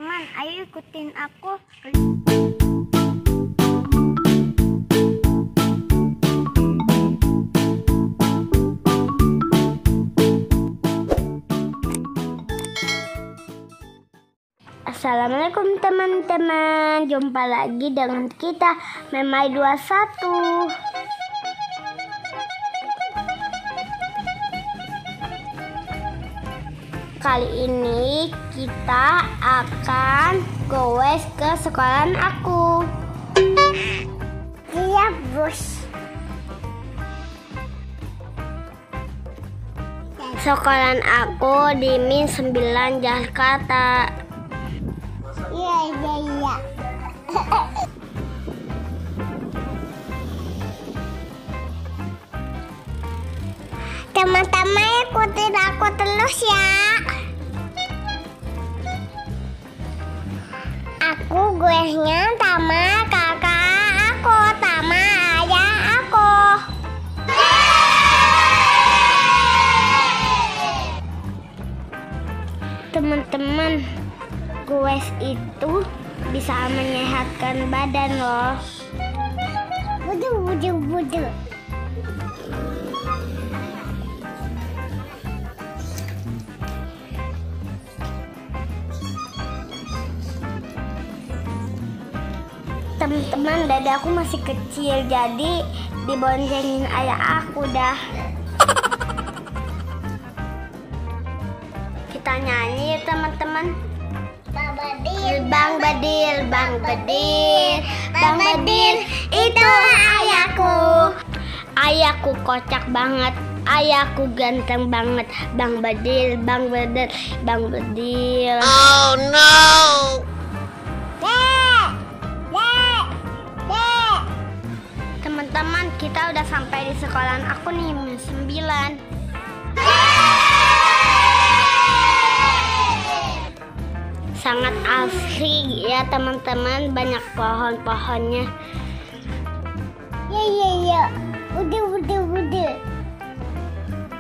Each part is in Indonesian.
Teman, ayo ikutin aku. Assalamualaikum teman-teman, jumpa lagi dengan kita Memai 21. Kali ini kita akan goes ke sekolahan aku. Iya bos. Sekolahan aku di Min 9 Jakarta. Iya. Teman-teman ikutin aku terus ya. Aku goesnya sama kakak aku, sama ayah aku. Teman-teman, goes itu bisa menyehatkan badan loh. Budu. Teman-teman, dada aku masih kecil, jadi diboncengin ayah aku dah. Kita nyanyi ya teman-teman. Bang Badil, itu ayahku. Ayahku kocak banget, ayahku ganteng banget. Bang Badil. Oh no! Teman-teman, kita udah sampai di sekolahan aku nih, Min 9. Sangat asri ya teman-teman, banyak pohon-pohonnya. Iya. Udah.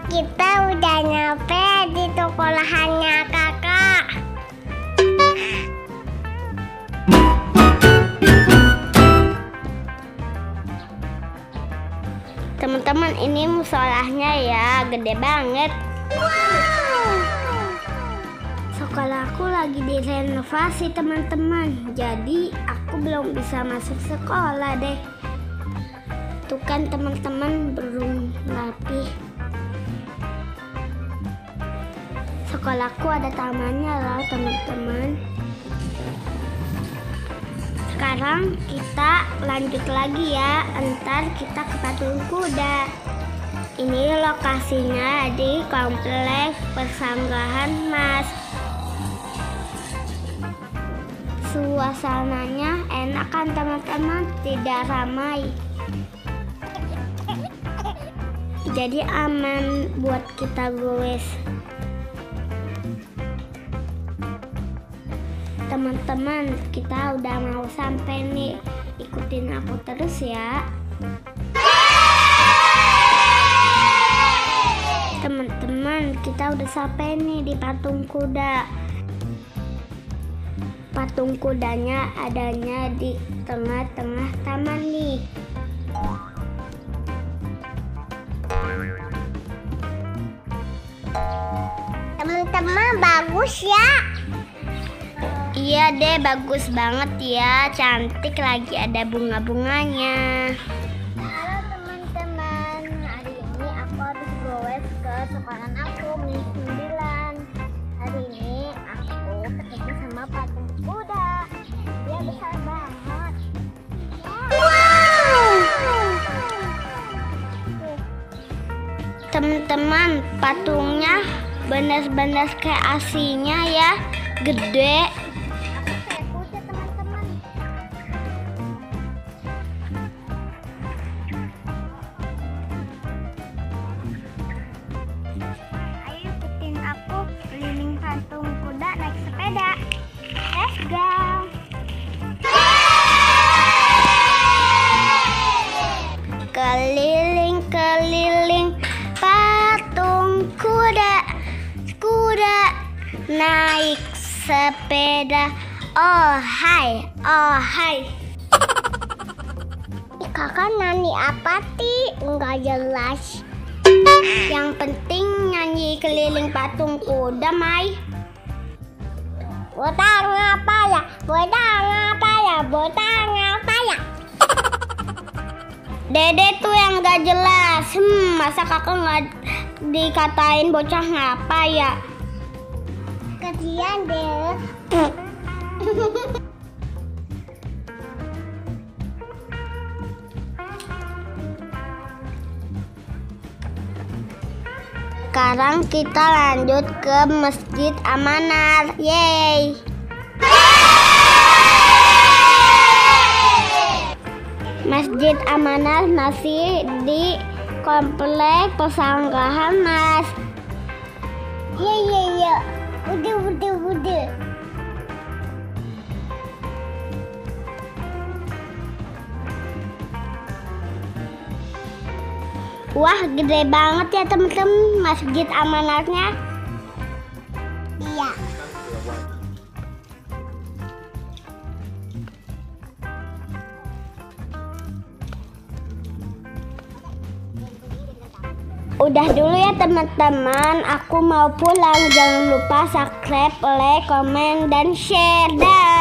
Kita udah nyampe di sekolahannya kakak. Teman-teman, ini musolahnya ya, gede banget. Sekolahku lagi direnovasi teman-teman, jadi aku belum bisa masuk sekolah deh. Tuh kan teman-teman, belum rapi. Sekolahku ada tamannya loh teman-teman. Sekarang kita lanjut lagi ya, entar kita ke patung kuda. Ini lokasinya di kompleks Persanggahan Mas. Suasananya enak kan teman-teman, tidak ramai. Jadi aman buat kita goes. Teman-teman, kita udah mau sampai nih. Ikutin aku terus ya. Teman-teman, kita udah sampai nih di patung kuda. Patung kudanya adanya di tengah-tengah taman nih. Teman-teman, bagus ya. Iya deh, bagus banget ya, cantik lagi, ada bunga-bunganya. Halo teman-teman, hari ini aku habis goes ke sekolahan aku Min 9. Hari ini aku ketemu sama patung kuda, dia besar banget. Wow! Teman-teman, patungnya benar-benar kayak aslinya ya, gede. Patung kuda naik sepeda. Let's go. Keliling patung kuda naik sepeda. Oh hai, oh hai. Kakak nyanyi apa ti? Enggak jelas. Yang penting nyanyi keliling patung kuda, Mai. Botang apa ya? Botang apa ya? Botang apa ya? Dede tuh yang gak jelas. Masa kakak nggak dikatain bocah ngapa ya? Kasian deh. Sekarang kita lanjut ke Masjid Amanah. Yeay. Masjid Amanah masih di komplek pesanggrahan, Mas. Iya. Udah. Wah, gede banget ya temen-temen Masjid Amanahnya. Iya. Udah dulu ya teman-teman, aku mau pulang. Jangan lupa subscribe, like, komen, dan share. Dah.